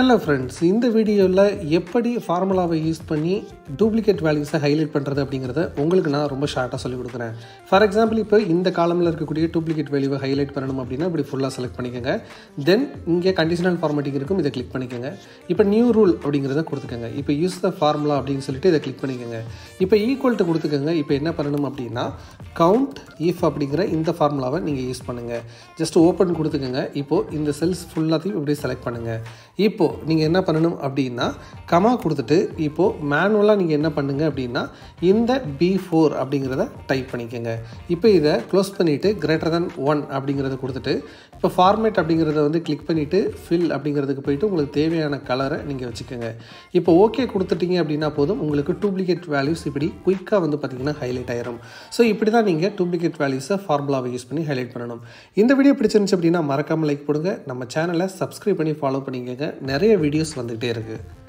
Hello friends, இந்த வீடியோவில் எப்படி ஃபார்முலாவை யூஸ் பண்ணி டூப்ளிகேட் வேல்யூஸை ஹைலைட் பண்ணுறது அப்படிங்கிறத உங்களுக்கு நான் ரொம்ப ஷார்ட்டாக சொல்லிக் கொடுக்குறேன். ஃபார் எக்ஸாம்பிள், இப்போ இந்த காலமில் இருக்கக்கூடிய டூப்ளிகேட் வேல்யூவை ஹைலைட் பண்ணணும் அப்படின்னா இப்படி ஃபுல்லாக செலக்ட் பண்ணிக்கோங்க. தென் இங்கே கண்டிஷனல் ஃபார்மேட்டிங் இருக்கும், இதை கிளிக் பண்ணிக்கோங்க. இப்போ நியூ ரூல் அப்படிங்கிறத கொடுத்துக்கோங்க. இப்போ யூஸ் த ஃபார்முலா அப்படின்னு சொல்லிட்டு இதை கிளிக் பண்ணிக்கோங்க. இப்போ ஈக்குவல் டு கொடுத்துக்கோங்க. இப்போ என்ன பண்ணணும் அப்படின்னா கவுண்ட் இஃப் அப்படிங்கிற இந்த ஃபார்முலாவை நீங்கள் யூஸ் பண்ணுங்கள். ஜஸ்ட் ஓப்பன் கொடுத்துக்கோங்க. இப்போது இந்த செல்ஸ் ஃபுல்லாத்தையும் இப்படி செலக்ட் பண்ணுங்கள். இப்போது நீங்கள் என்ன பண்ணணும் அப்படின்னா கமா கொடுத்துட்டு இப்போது மேனுவலாக நீங்கள் என்ன பண்ணுங்கள் அப்படின்னா இந்த B4 அப்படிங்கிறத டைப் பண்ணிக்கோங்க. இப்போ இதை க்ளோஸ் பண்ணிவிட்டு கிரேட்டர் தென் 1 அப்படிங்கிறத கொடுத்துட்டு இப்போ ஃபார்மேட் அப்படிங்கிறத வந்து கிளிக் பண்ணிவிட்டு ஃபில் அப்படிங்கிறதுக்கு போய்ட்டு உங்களுக்கு தேவையான கலரை நீங்கள் வச்சுக்கோங்க. இப்போ ஓகே கொடுத்துட்டீங்க அப்படின்னா போதும், உங்களுக்கு டூப்ளிகேட் வேல்யூஸ் இப்படி குயிக்காக வந்து பார்த்திங்கன்னா ஹைலைட் ஆயிரும். ஸோ இப்படி தான் நீங்கள் டூப்ளிகேட் வேல்யூஸை ஃபார்முலாவை யூஸ் பண்ணி ஹைலைட் பண்ணணும். இந்த வீடியோ பிடிச்சிருந்துச்சு அப்படின்னா மறக்காமல் லைக் போடுங்க. நம்ம சேனலை சப்ஸ்கிரைப் பண்ணி ஃபாலோ பண்ணிக்கோங்க. நிறைய வீடியோஸ் வந்துகிட்டே இருக்குது.